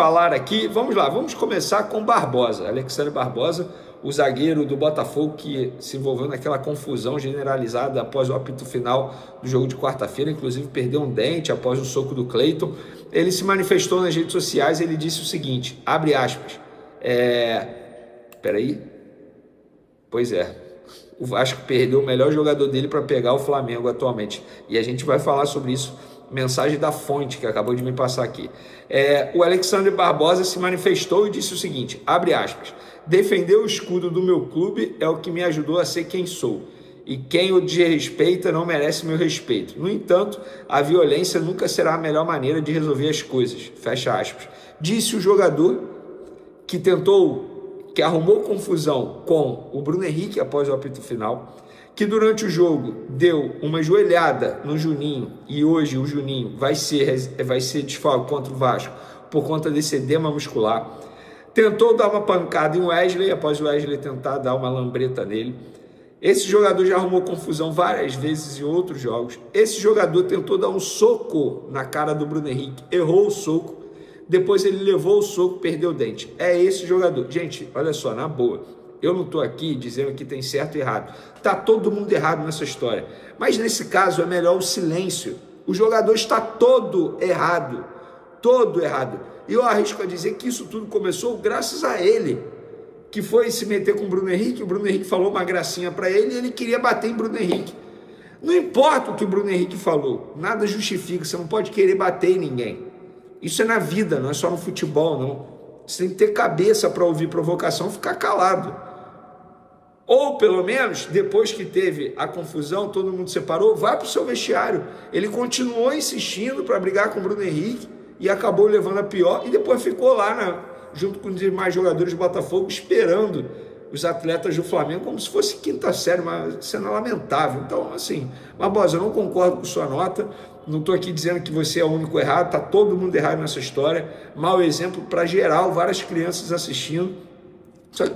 falar aqui, vamos lá, vamos começar com Barbosa, Alexandre Barbosa, o zagueiro do Botafogo que se envolveu naquela confusão generalizada após o apito final do jogo de quarta-feira, inclusive perdeu um dente após o soco do Cleiton. Ele se manifestou nas redes sociais, ele disse o seguinte, abre aspas, pois é, o Vasco perdeu o melhor jogador dele para pegar o Flamengo atualmente, e a gente vai falar sobre isso, mensagem da fonte que acabou de me passar aqui. O Alexandre Barbosa se manifestou e disse o seguinte, abre aspas, defender o escudo do meu clube é o que me ajudou a ser quem sou, e quem o desrespeita não merece meu respeito. No entanto, a violência nunca será a melhor maneira de resolver as coisas, fecha aspas. Disse o jogador que arrumou confusão com o Bruno Henrique após o apito final, que durante o jogo deu uma joelhada no Juninho, e hoje o Juninho vai ser desfalque contra o Vasco por conta desse edema muscular, tentou dar uma pancada em Wesley, após o Wesley tentar dar uma lambreta nele. Esse jogador já arrumou confusão várias vezes em outros jogos. Esse jogador tentou dar um soco na cara do Bruno Henrique, errou o soco, depois ele levou o soco, perdeu o dente. É esse jogador. Gente, olha só, na boa, eu não estou aqui dizendo que tem certo e errado. Está todo mundo errado nessa história. Mas nesse caso é melhor o silêncio. O jogador está todo errado. Todo errado. E eu arrisco a dizer que isso tudo começou graças a ele, que foi se meter com o Bruno Henrique. O Bruno Henrique falou uma gracinha para ele e ele queria bater em Bruno Henrique. Não importa o que o Bruno Henrique falou, nada justifica. Você não pode querer bater em ninguém. Isso é na vida, não é só no futebol, não. Você tem que ter cabeça para ouvir provocação e ficar calado. Ou, pelo menos, depois que teve a confusão, todo mundo separou, vai para o seu vestiário. Ele continuou insistindo para brigar com o Bruno Henrique e acabou levando a pior. E depois ficou lá, junto com os demais jogadores do Botafogo, esperando os atletas do Flamengo como se fosse quinta série, uma cena lamentável. Então, assim, Barbosa, eu não concordo com sua nota. Não estou aqui dizendo que você é o único errado, está todo mundo errado nessa história. Mau exemplo para geral, várias crianças assistindo. Só que,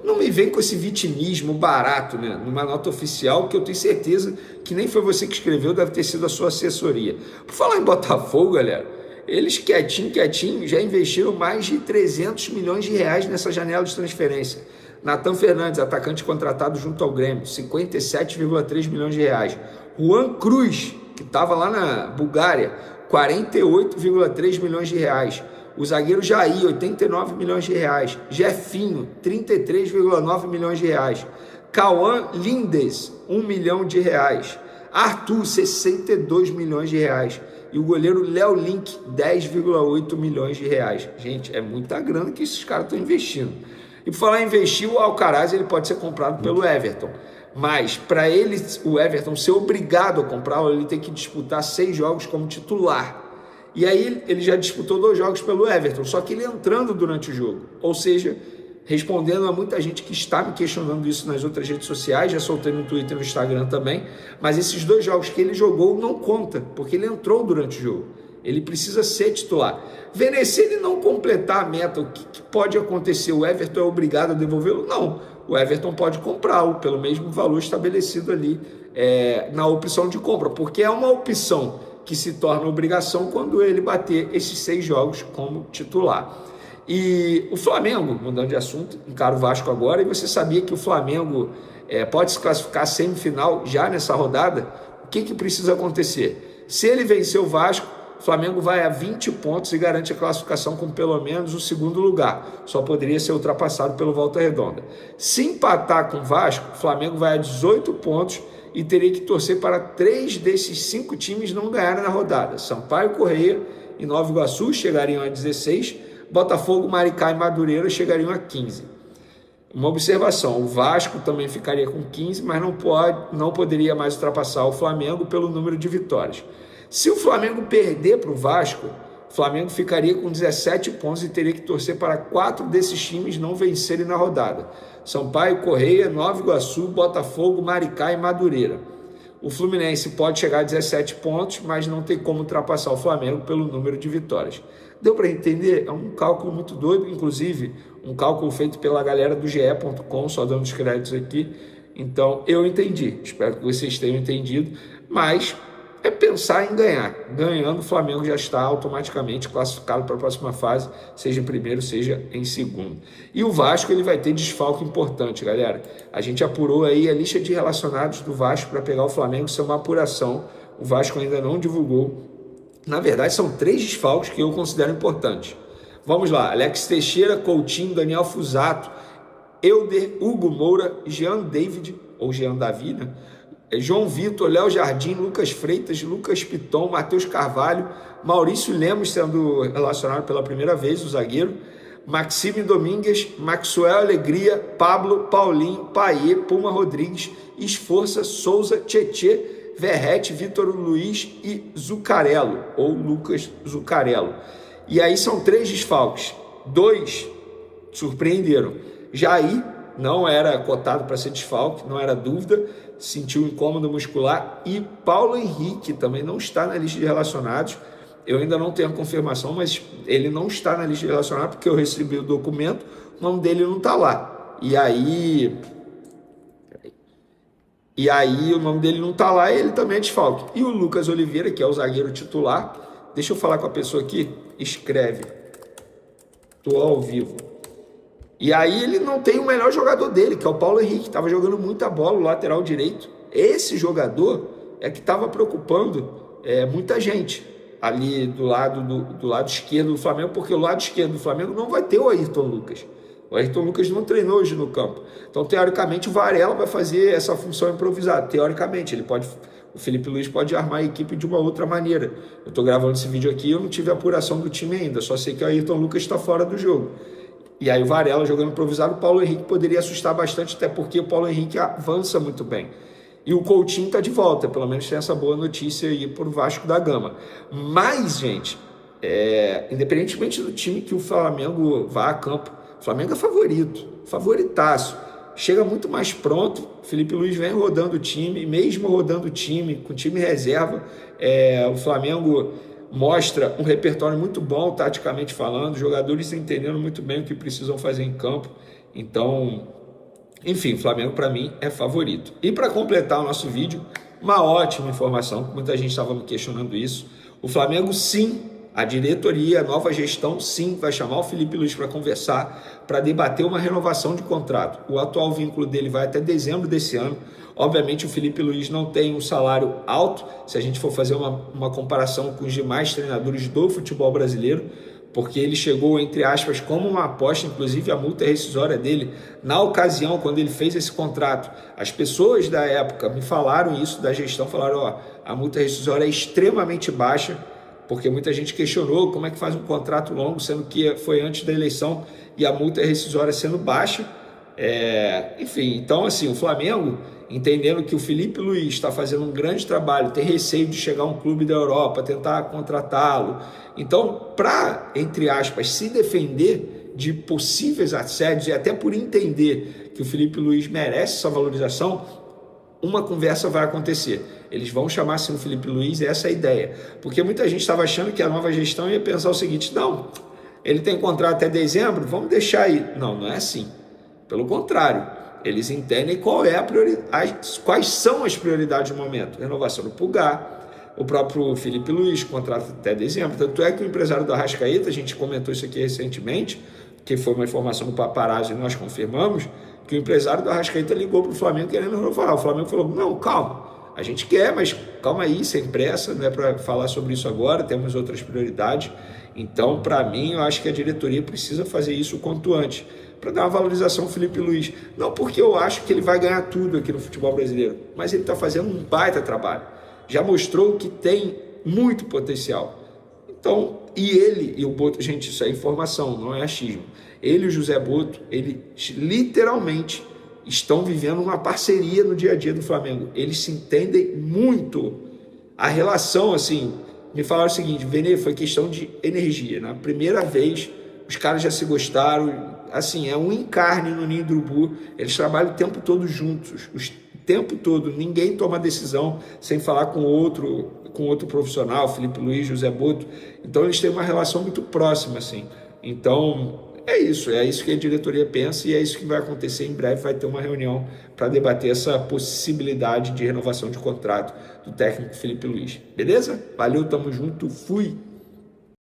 não me vem com esse vitimismo barato, né? Numa nota oficial, que eu tenho certeza que nem foi você que escreveu, deve ter sido a sua assessoria. Por falar em Botafogo, galera, eles quietinho, já investiram mais de 300 milhões de reais nessa janela de transferência. Nathan Fernandes, atacante contratado junto ao Grêmio, 57,3 milhões de reais. Juan Cruz, que estava lá na Bulgária, 48,3 milhões de reais. O zagueiro Jair, 89 milhões de reais. Jefinho, 33,9 milhões de reais. Cauã Lindes, 1 milhão de reais. Arthur, 62 milhões de reais. E o goleiro Léo Link, 10,8 milhões de reais. Gente, é muita grana que esses caras estão investindo. E por falar em investir, o Alcaraz ele pode ser comprado pelo Everton. Mas para ele, o Everton ser obrigado a comprá-lo, ele tem que disputar 6 jogos como titular. E aí ele já disputou 2 jogos pelo Everton, só que ele entrando durante o jogo. Ou seja, respondendo a muita gente que está me questionando isso nas outras redes sociais, já soltei no Twitter e no Instagram também, mas esses 2 jogos que ele jogou não conta, porque ele entrou durante o jogo. Ele precisa ser titular. Se ele não completar a meta, o que pode acontecer? O Everton é obrigado a devolvê-lo? Não. O Everton pode comprá-lo pelo mesmo valor estabelecido ali na opção de compra, porque é uma opção que se torna obrigação quando ele bater esses 6 jogos como titular. E o Flamengo, mudando de assunto, encara o Vasco agora, e você sabia que o Flamengo pode se classificar semifinal já nessa rodada? O que precisa acontecer? Se ele vencer o Vasco, o Flamengo vai a 20 pontos e garante a classificação com pelo menos o 2º lugar. Só poderia ser ultrapassado pelo Volta Redonda. Se empatar com o Vasco, o Flamengo vai a 18 pontos e teria que torcer para 3 desses 5 times não ganharem na rodada. Sampaio Corrêa e Nova Iguaçu chegariam a 16, Botafogo, Maricá e Madureira chegariam a 15. Uma observação, o Vasco também ficaria com 15, mas não poderia mais ultrapassar o Flamengo pelo número de vitórias. Se o Flamengo perder para o Vasco, o Flamengo ficaria com 17 pontos e teria que torcer para 4 desses times não vencerem na rodada. Sampaio, Corrêa, Nova Iguaçu, Botafogo, Maricá e Madureira. O Fluminense pode chegar a 17 pontos, mas não tem como ultrapassar o Flamengo pelo número de vitórias. Deu para entender? É um cálculo muito doido, inclusive um cálculo feito pela galera do ge.com, só dando os créditos aqui. Então, eu entendi. Espero que vocês tenham entendido, mas é pensar em ganhar. Ganhando, o Flamengo já está automaticamente classificado para a próxima fase, seja em primeiro, seja em segundo. E o Vasco, ele vai ter desfalque importante, galera. A gente apurou aí a lista de relacionados do Vasco para pegar o Flamengo, isso é uma apuração. O Vasco ainda não divulgou. Na verdade, são 3 desfalques que eu considero importantes. Vamos lá: Alex Teixeira, Coutinho, Daniel Fusato, Euder, Hugo Moura, Jean David, ou Jean Davi, né? João Vitor, Léo Jardim, Lucas Freitas, Lucas Piton, Matheus Carvalho, Maurício Lemos sendo relacionado pela primeira vez, o zagueiro, Maxime Domingues, Maxwell Alegria, Pablo, Paulinho, Paê, Puma Rodrigues, Esforça, Souza, Tietê, Verrete, Vitor Luiz e Zucarello, ou Lucas Zucarello. E aí são 3 desfalques. 2 surpreenderam. Jair não era cotado para ser desfalque, não era dúvida, sentiu incômodo muscular. E Paulo Henrique também não está na lista de relacionados. Eu ainda não tenho a confirmação, mas ele não está na lista de relacionados porque eu recebi o documento, o nome dele não está lá. E aí o nome dele não está lá e ele também é desfalque. E o Lucas Oliveira, que é o zagueiro titular, deixa eu falar com a pessoa aqui, escreve, estou ao vivo. E aí ele não tem o melhor jogador dele, que é o Paulo Henrique, estava jogando muita bola, o lateral direito. Esse jogador é que estava preocupando muita gente ali do lado esquerdo do Flamengo, porque o lado esquerdo do Flamengo não vai ter o Ayrton Lucas. O Ayrton Lucas não treinou hoje no campo. Então, teoricamente, o Varela vai fazer essa função improvisada. Teoricamente, o Felipe Luiz pode armar a equipe de uma outra maneira. Eu estou gravando esse vídeo aqui e eu não tive a apuração do time ainda, só sei que o Ayrton Lucas está fora do jogo. E aí o Varela jogando improvisado, o Paulo Henrique poderia assustar bastante, até porque o Paulo Henrique avança muito bem. E o Coutinho está de volta, pelo menos tem essa boa notícia aí para o Vasco da Gama. Mas, gente, independentemente do time que o Flamengo vá a campo, o Flamengo é favorito, favoritaço. Chega muito mais pronto, Felipe Luiz vem rodando o time, mesmo rodando o time, com time reserva, o Flamengo mostra um repertório muito bom, taticamente falando, jogadores entendendo muito bem o que precisam fazer em campo. Então, enfim, o Flamengo para mim é favorito. E para completar o nosso vídeo, uma ótima informação, muita gente estava me questionando isso. O Flamengo sim, a diretoria, a nova gestão sim, vai chamar o Felipe Luiz para conversar, para debater uma renovação de contrato. O atual vínculo dele vai até dezembro desse ano. Obviamente o Felipe Luiz não tem um salário alto, se a gente for fazer uma comparação com os demais treinadores do futebol brasileiro, porque ele chegou, entre aspas, como uma aposta, inclusive a multa rescisória dele, na ocasião, quando ele fez esse contrato. As pessoas da época me falaram isso, da gestão, falaram, a multa rescisória é extremamente baixa, porque muita gente questionou como é que faz um contrato longo, sendo que foi antes da eleição, e a multa rescisória sendo baixa. Enfim, então assim, o Flamengo, entendendo que o Felipe Luiz está fazendo um grande trabalho, tem receio de chegar a um clube da Europa, tentar contratá-lo. Então, para, entre aspas, se defender de possíveis assédios e até por entender que o Felipe Luiz merece essa valorização, uma conversa vai acontecer. Eles vão chamar assim o Felipe Luiz, essa é a ideia. Porque muita gente estava achando que a nova gestão ia pensar o seguinte, não, ele tem contrato até dezembro, vamos deixar aí. Não, não é assim. Pelo contrário, eles entendem quais são as prioridades do momento. Renovação do Pulgar, o próprio Felipe Luiz, contrato até dezembro. Tanto é que o empresário do Arrascaeta, a gente comentou isso aqui recentemente, que foi uma informação do Paparazzo e nós confirmamos, que o empresário do Arrascaeta ligou para o Flamengo querendo renovar. O Flamengo falou, não, calma, a gente quer, mas calma aí, sem pressa, não é para falar sobre isso agora, temos outras prioridades. Então, para mim, eu acho que a diretoria precisa fazer isso o quanto antes, para dar uma valorização ao Felipe Luiz. Não porque eu acho que ele vai ganhar tudo aqui no futebol brasileiro, mas ele está fazendo um baita trabalho. Já mostrou que tem muito potencial. Então, e o Boto, gente, isso é informação, não é achismo. Ele e o José Boto, eles literalmente estão vivendo uma parceria no dia a dia do Flamengo. Eles se entendem muito. A relação, assim, me falaram o seguinte, Vene, foi questão de energia. Na primeira vez, os caras já se gostaram, assim, é um encarne no Ninho do Urubu. Eles trabalham o tempo todo juntos, o tempo todo. Ninguém toma decisão sem falar com outro profissional, Felipe Luiz, José Boto. Então, eles têm uma relação muito próxima, assim. Então, é isso que a diretoria pensa e é isso que vai acontecer. Em breve vai ter uma reunião para debater essa possibilidade de renovação de contrato do técnico Felipe Luiz. Beleza? Valeu, tamo junto, fui!